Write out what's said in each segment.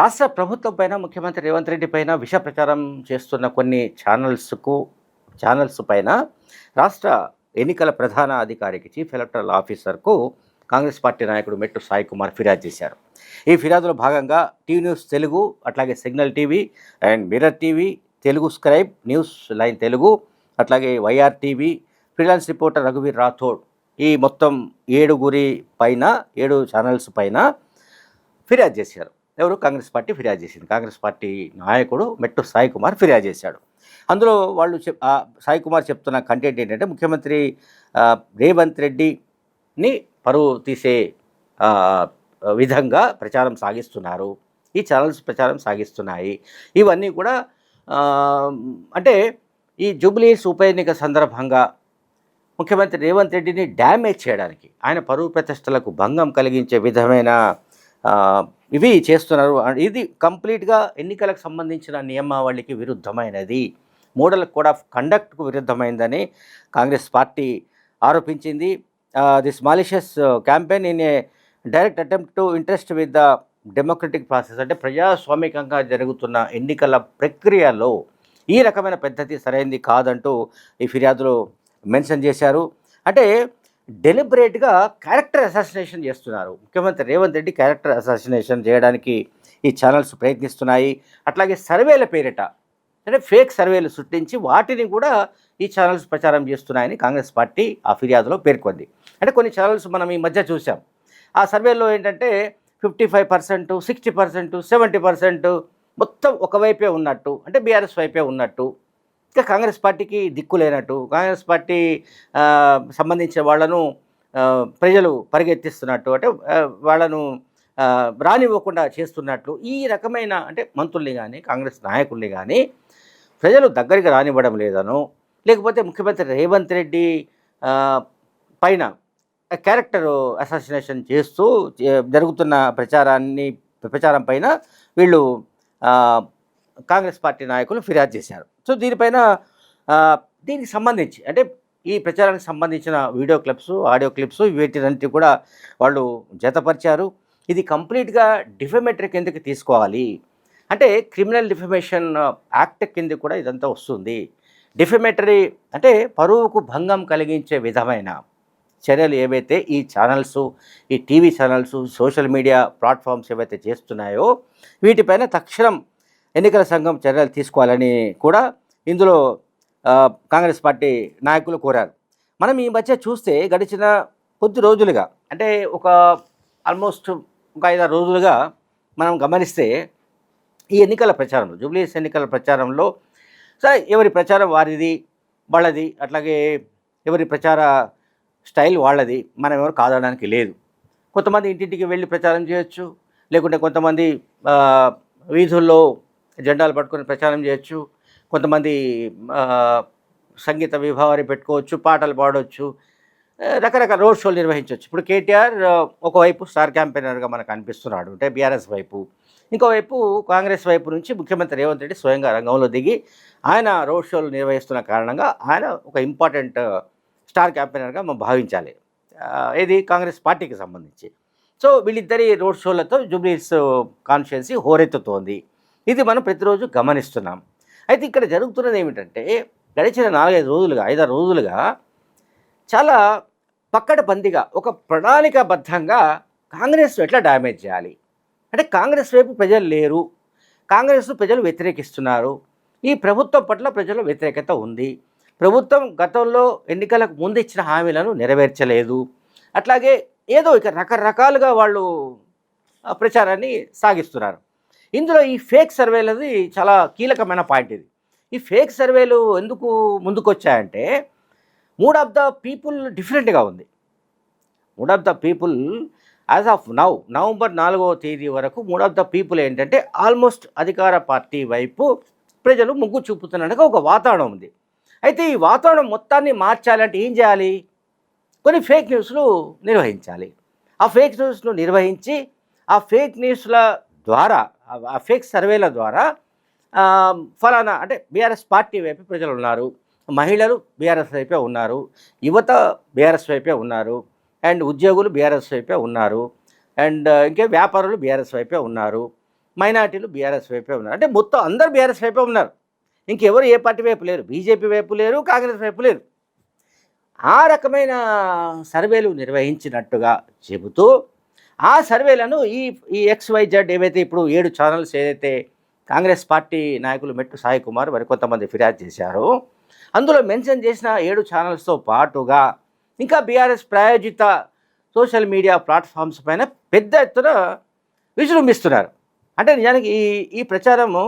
రాష్ట్ర ప్రభుత్వం పైన ముఖ్యమంత్రి రేవంత్ రెడ్డి పైన విష ప్రచారం చేస్తున్న కొన్ని ఛానల్స్ పైన రాష్ట్ర ఎన్నికల ప్రధాన అధికారికి చీఫ్ ఎలక్టరల్ ఆఫీసర్కు కాంగ్రెస్ పార్టీ నాయకుడు మెట్టు సాయి కుమార్ ఫిర్యాదు చేశారు. ఈ ఫిర్యాదులో భాగంగా టీవీ న్యూస్ తెలుగు, అట్లాగే signal TV and mirror TV, Telugu scribe, news line Telugu, అట్లాగే వైఆర్ టీవీ, ఫ్రీలాన్స్ రిపోర్టర్ రఘువీర్ రాథోడ్ ఈ మొత్తం 7 ఛానల్స్ పైన ఫిర్యాదు చేశారు. ఎవరు? కాంగ్రెస్ పార్టీ ఫిర్యాదు చేసింది. కాంగ్రెస్ పార్టీ నాయకుడు మెట్టు సాయి కుమార్ ఫిర్యాదు చేశాడు. అందులో వాళ్ళు సాయి కుమార్ చెప్తున్న కంటెంట్ ఏంటంటే, ముఖ్యమంత్రి రేవంత్ రెడ్డిని పరువు తీసే విధంగా ప్రచారం సాగిస్తున్నారు. ఈ ఛానల్స్ ప్రచారం సాగిస్తున్నాయి. ఇవన్నీ కూడా అంటే ఈ జూబ్లీహిల్స్ ఉప ఎన్నిక సందర్భంగా ముఖ్యమంత్రి రేవంత్ రెడ్డిని డ్యామేజ్ చేయడానికి, ఆయన పరువు ప్రతిష్టలకు భంగం కలిగించే విధమైన ఇవి చేస్తున్నారు. ఇది కంప్లీట్గా ఎన్నికలకు సంబంధించిన నియమావళికి విరుద్ధమైనది, మోడల్ కోడ్ ఆఫ్ కండక్ట్కు విరుద్ధమైందని కాంగ్రెస్ పార్టీ ఆరోపించింది. This malicious campaign in a direct attempt to interest with the democratic process, అంటే ప్రజాస్వామికంగా జరుగుతున్న ఎన్నికల ప్రక్రియలో ఈ రకమైన పద్ధతి సరైనది కాదంటూ ఈ ఫిర్యాదులో మెన్షన్ చేశారు. అంటే డెలిబరేట్గా క్యారెక్టర్ అసాసినేషన్ చేస్తున్నారు. ముఖ్యమంత్రి రేవంత్ రెడ్డి క్యారెక్టర్ అసాసినేషన్ చేయడానికి ఈ ఛానల్స్ ప్రయత్నిస్తున్నాయి. అట్లాగే సర్వేల పేరిట, అంటే ఫేక్ సర్వేలు సృష్టించి వాటిని కూడా ఈ ఛానల్స్ ప్రచారం చేస్తున్నాయని కాంగ్రెస్ పార్టీ ఆ ఫిర్యాదులో పేర్కొంది. అంటే కొన్ని ఛానల్స్ మనం ఈ మధ్య చూసాం. ఆ సర్వేలో ఏంటంటే 55%, 60%, 70% మొత్తం ఒకవైపే ఉన్నట్టు, అంటే బీఆర్ఎస్ వైపే ఉన్నట్టు, ఇంకా కాంగ్రెస్ పార్టీకి దిక్కు లేనట్టు, కాంగ్రెస్ పార్టీ సంబంధించిన వాళ్లను ప్రజలు పరిగెత్తిస్తున్నట్టు, అంటే వాళ్ళను రానివ్వకుండా చేస్తున్నట్లు, ఈ రకమైన అంటే మంత్రుల్ని కానీ కాంగ్రెస్ నాయకుల్ని కానీ ప్రజలు దగ్గరికి రానివ్వడం లేదనో, లేకపోతే ముఖ్యమంత్రి రేవంత్ రెడ్డి పైన క్యారెక్టర్ అసాసినేషన్ చేస్తూ జరుగుతున్న ప్రచారం పైన వీళ్ళు కాంగ్రెస్ పార్టీ నాయకులు ఫిర్యాదు చేశారు. సో దీనికి సంబంధించి, అంటే ఈ ప్రచారానికి సంబంధించిన వీడియో క్లిప్స్, ఆడియో క్లిప్స్ వీటినంటి కూడా వాళ్ళు జతపరిచారు. ఇది కంప్లీట్గా డిఫమేటరీ కిందకి తీసుకోవాలి, అంటే క్రిమినల్ డిఫమేషన్ యాక్ట్ కింద కూడా ఇదంతా వస్తుంది. డిఫమేటరీ అంటే పరువుకు భంగం కలిగించే విధమైన చర్యలు ఏవైతే ఈ ఛానల్స్, ఈ TV channels, social media platforms ఏవైతే చేస్తున్నాయో వీటిపైన తక్షణం ఎన్నికల సంఘం చర్యలు తీసుకోవాలని కూడా ఇందులో కాంగ్రెస్ పార్టీ నాయకులు కోరారు. మనం ఈ మధ్య చూస్తే గడిచిన కొద్ది రోజులుగా, అంటే ఆల్మోస్ట్ ఒక 5-6 రోజులుగా మనం గమనిస్తే ఈ ఎన్నికల ప్రచారంలో, జూబ్లీహిల్స్ ఎన్నికల ప్రచారంలో ఎవరి ప్రచారం వారిది, వాళ్ళది, అట్లాగే ఎవరి ప్రచార స్టైల్ వాళ్ళది, మనం ఎవరు కాదనడానికి లేదు. కొంతమంది ఇంటింటికి వెళ్ళి ప్రచారం చేయొచ్చు, లేకుంటే కొంతమంది వీధుల్లో జెండాలు పట్టుకొని ప్రచారం చేయొచ్చు, కొంతమంది సంగీత విభావాన్ని పెట్టుకోవచ్చు, పాటలు పాడవచ్చు, రకరకాల రోడ్ షోలు నిర్వహించవచ్చు. ఇప్పుడు కేటీఆర్ ఒకవైపు స్టార్ క్యాంపెయినర్గా మనకు అనిపిస్తున్నాడు, అంటే బీఆర్ఎస్ వైపు, ఇంకోవైపు కాంగ్రెస్ వైపు నుంచి ముఖ్యమంత్రి రేవంత్ రెడ్డి స్వయంగా రంగంలో దిగి ఆయన రోడ్ షోలు నిర్వహిస్తున్న కారణంగా ఆయన ఒక ఇంపార్టెంట్ స్టార్ క్యాంపెయినర్గా మనం భావించాలి, ఇది కాంగ్రెస్ పార్టీకి సంబంధించి. సో వీళ్ళిద్దరి రోడ్ షోలతో జూబ్లీహిల్స్ కాన్స్టిట్యుయెన్సీ హోరెత్తుతోంది. ఇది మనం ప్రతిరోజు గమనిస్తున్నాం. అయితే ఇక్కడ జరుగుతున్నది ఏమిటంటే, గడిచిన 5-6 రోజులుగా చాలా పక్కడబందిగా ఒక ప్రణాళికాబద్ధంగా కాంగ్రెస్ ఎట్లా డ్యామేజ్ చేయాలి, అంటే కాంగ్రెస్ వైపు ప్రజలు లేరు, కాంగ్రెస్ ప్రజలు వ్యతిరేకిస్తున్నారు, ఈ ప్రభుత్వం పట్ల ప్రజల వ్యతిరేకత ఉంది, ప్రభుత్వం గతంలో ఎన్నికలకు ముందు ఇచ్చిన హామీలను నెరవేర్చలేదు, అట్లాగే ఏదో ఇక రకరకాలుగా వాళ్ళు ప్రచారాన్ని సాగిస్తున్నారు. ఇందులో ఈ ఫేక్ సర్వేలది చాలా కీలకమైన పాయింట్. ఈ ఫేక్ సర్వేలు ఎందుకు ముందుకొచ్చాయంటే, మూడ్ ఆఫ్ ద పీపుల్ డిఫరెంట్గా ఉంది. Mood of the people as of November 4వ తేదీ వరకు మూడ్ ఆఫ్ ద పీపుల్ ఏంటంటే ఆల్మోస్ట్ అధికార పార్టీ వైపు ప్రజలు మొగ్గు చూపుతున్నట్టుగా ఒక వాతావరణం ఉంది. అయితే ఈ వాతావరణం మొత్తాన్ని మార్చాలంటే ఏం చేయాలి? కొన్ని ఫేక్ న్యూస్లు నిర్వహించాలి. ఆ ఫేక్ న్యూస్ను నిర్వహించి ఆ ఫేక్ న్యూస్ల ద్వారా, ఆ ఫేక్ సర్వేల ద్వారా ఫలానా అంటే బీఆర్ఎస్ పార్టీ వైపు ప్రజలు ఉన్నారు, మహిళలు బీఆర్ఎస్ వైపే ఉన్నారు, యువత బీఆర్ఎస్ వైపే ఉన్నారు, అండ్ ఉద్యోగులు బీఆర్ఎస్ వైపే ఉన్నారు, అండ్ ఇంకే వ్యాపారులు బీఆర్ఎస్ వైపే ఉన్నారు, మైనార్టీలు బీఆర్ఎస్ వైపే ఉన్నారు. అంటే మొత్తం అందరూ బీఆర్ఎస్ వైపే ఉన్నారు. ఇంకెవరు ఏ పార్టీ వైపు లేరు. బీజేపీ వైపు లేరు, కాంగ్రెస్ వైపు లేరు. ఆ రకమైన సర్వేలు నిర్వహించినట్టుగా చెబుతూ ఆ సర్వేలను ఈ XYZ ఏవైతే ఇప్పుడు 7 ఛానల్స్ ఏదైతే కాంగ్రెస్ పార్టీ నాయకులు మెట్టు సాయి కుమార్ మరికొంతమంది ఫిర్యాదు చేశారో అందులో మెన్షన్ చేసిన 7 ఛానల్స్తో పాటుగా ఇంకా బీఆర్ఎస్ ప్రాయోజిత సోషల్ మీడియా ప్లాట్ఫామ్స్ పైన పెద్ద ఎత్తున విజృంభిస్తున్నారు. అంటే నిజానికి ఈ ప్రచారము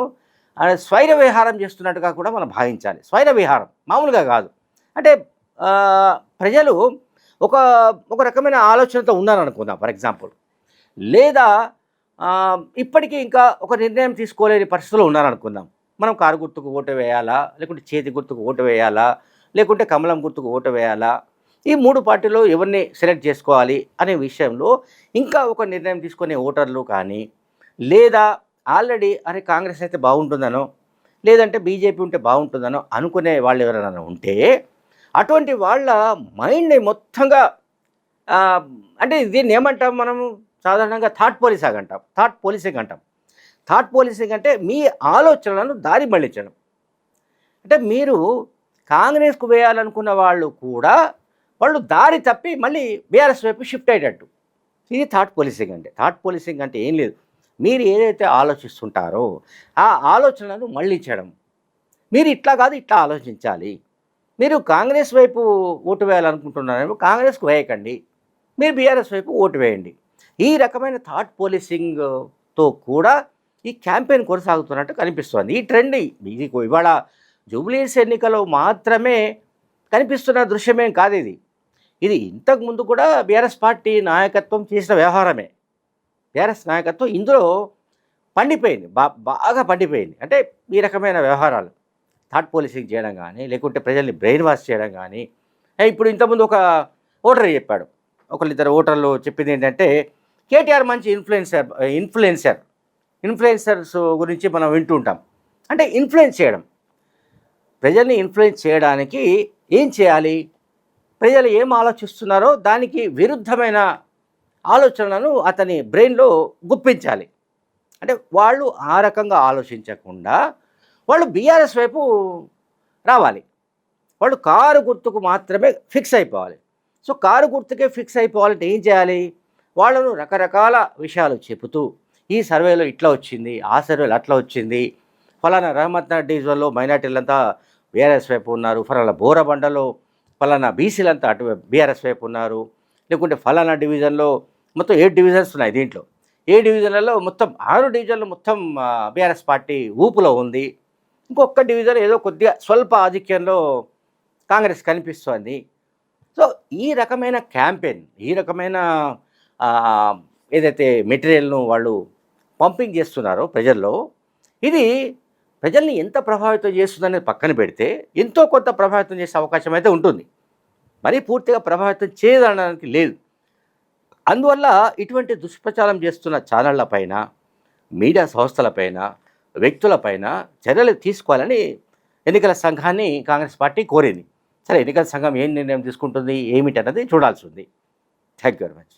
స్వైర విహారం చేస్తున్నట్టుగా కూడా మనం భావించాలి. స్వైర విహారం మామూలుగా కాదు. అంటే ప్రజలు ఒక ఒక రకమైన ఆలోచనతో ఉన్నారనుకుందాం ఫర్ ఎగ్జాంపుల్. లేదా ఇప్పటికీ ఇంకా ఒక నిర్ణయం తీసుకోలేని పరిస్థితుల్లో ఉన్నారనుకుందాం. మనం కారు గుర్తుకు ఓటు వేయాలా, లేకుంటే చేతి గుర్తుకు ఓటు వేయాలా, లేకుంటే కమలం గుర్తుకు ఓటు వేయాలా, ఈ 3 పార్టీలో ఎవరిని సెలెక్ట్ చేసుకోవాలి అనే విషయంలో ఇంకా ఒక నిర్ణయం తీసుకునే ఓటర్లు కానీ, లేదా ఆల్రెడీ అరే కాంగ్రెస్ అయితే బాగుంటుందనో, లేదంటే బీజేపీ ఉంటే బాగుంటుందనో అనుకునే వాళ్ళు ఎవరైనా ఉంటే అటువంటి వాళ్ళ మైండ్ని మొత్తంగా అంటే దీన్ని ఏమంటాం మనము సాధారణంగా థాట్ పోలీసింగ్ అంటాం. థాట్ పోలీసింగ్ అంటే మీ ఆలోచనలను దారి మళ్లించడం. అంటే మీరు కాంగ్రెస్కు వేయాలనుకున్న వాళ్ళు కూడా వాళ్ళు దారి తప్పి మళ్ళీ బీఆర్ఎస్ వైపు షిఫ్ట్ అయ్యేటట్టు. ఇది థాట్ పోలీసింగ్ అంటే. థాట్ పోలీసింగ్ అంటే ఏం లేదు. మీరు ఏదైతే ఆలోచిస్తుంటారో ఆ ఆలోచనలను మళ్ళించడం. మీరు ఇట్లా కాదు ఇట్లా ఆలోచించాలి. మీరు కాంగ్రెస్ వైపు ఓటు వేయాలనుకుంటున్నారేమో కాంగ్రెస్కు వేయకండి, మీరు బీఆర్ఎస్ వైపు ఓటు వేయండి. ఈ రకమైన థాట్ పోలీసింగ్తో కూడా ఈ క్యాంపెయిన్ కొనసాగుతున్నట్టు కనిపిస్తుంది. ఈ ట్రెండ్ ఇది ఇవాళ జూబ్లీహిల్స్ ఎన్నికలో మాత్రమే కనిపిస్తున్న దృశ్యమేం కాదు ఇది. ఇది ఇంతకుముందు కూడా బీఆర్ఎస్ పార్టీ నాయకత్వం చేసిన వ్యవహారమే. బీఆర్ఎస్ నాయకత్వం ఇందులో పండిపోయింది, బాగా పండిపోయింది. అంటే ఈ రకమైన వ్యవహారాలు థాట్ పోలీసింగ్ చేయడం కానీ, లేకుంటే ప్రజల్ని బ్రెయిన్ వాష్ చేయడం కానీ. ఇప్పుడు ఇంతకుముందు ఒక ఓటర్ చెప్పాడు, ఒకళ్ళిద్దరు ఓటర్లు చెప్పింది ఏంటంటే కేటీఆర్ మంచి ఇన్ఫ్లుయెన్సర్స్ గురించి మనం వింటూ ఉంటాం. అంటే ఇన్ఫ్లుయెన్స్ చేయడం, ప్రజల్ని ఇన్ఫ్లుయెన్స్ చేయడానికి ఏం చేయాలి, ప్రజలు ఏం ఆలోచిస్తున్నారో దానికి విరుద్ధమైన ఆలోచనలను అతని బ్రెయిన్లో గుప్పించాలి. అంటే వాళ్ళు ఆ రకంగా ఆలోచించకుండా వాళ్ళు బీఆర్ఎస్ వైపు రావాలి. వాళ్ళు కారు గుర్తుకు మాత్రమే ఫిక్స్ అయిపోవాలి. సో కారు గుర్తుకే ఫిక్స్ అయిపోవాలంటే ఏం చేయాలి, వాళ్ళను రకరకాల విషయాలు చెబుతూ ఈ సర్వేలో ఇట్లా వచ్చింది, ఆ సర్వేలో అట్లా వచ్చింది, ఫలానా రహమత్నగర్ డివిజన్లో మైనార్టీలంతా బీఆర్ఎస్ వైపు ఉన్నారు, ఫలానా బోరబండలో ఫలానా బీసీలంతా అటు బీఆర్ఎస్ వైపు ఉన్నారు, లేకుంటే ఫలానా డివిజన్లో మొత్తం 7 డివిజన్స్ ఉన్నాయి. దీంట్లో 7 డివిజన్లలో మొత్తం 6 డివిజన్లు మొత్తం బీఆర్ఎస్ పార్టీ ఊపులో ఉంది. ఇంకొక డివిజన్ ఏదో కొద్దిగా స్వల్ప ఆధిక్యంలో కాంగ్రెస్ కనిపిస్తోంది. సో ఈ రకమైన క్యాంపెయిన్, ఈ రకమైన ఏదైతే మెటీరియల్ను వాళ్ళు పంపింగ్ చేస్తున్నారో ప్రజల్లో, ఇది ప్రజల్ని ఎంత ప్రభావితం చేస్తుందనేది పక్కన పెడితే ఎంతో కొంత ప్రభావితం చేసే అవకాశం అయితే ఉంటుంది. మరీ పూర్తిగా ప్రభావితం చేయడానికి లేదు. అందువల్ల ఇటువంటి దుష్ప్రచారం చేస్తున్న ఛానళ్లపైన, మీడియా సంస్థలపైన, వ్యక్తులపైన చర్యలు తీసుకోవాలని ఎన్నికల సంఘాన్ని కాంగ్రెస్ పార్టీ కోరింది. సరే, ఎన్నికల సంఘం ఏం నిర్ణయం తీసుకుంటుంది ఏమిటన్నది చూడాల్సి ఉంది. Thank you very much.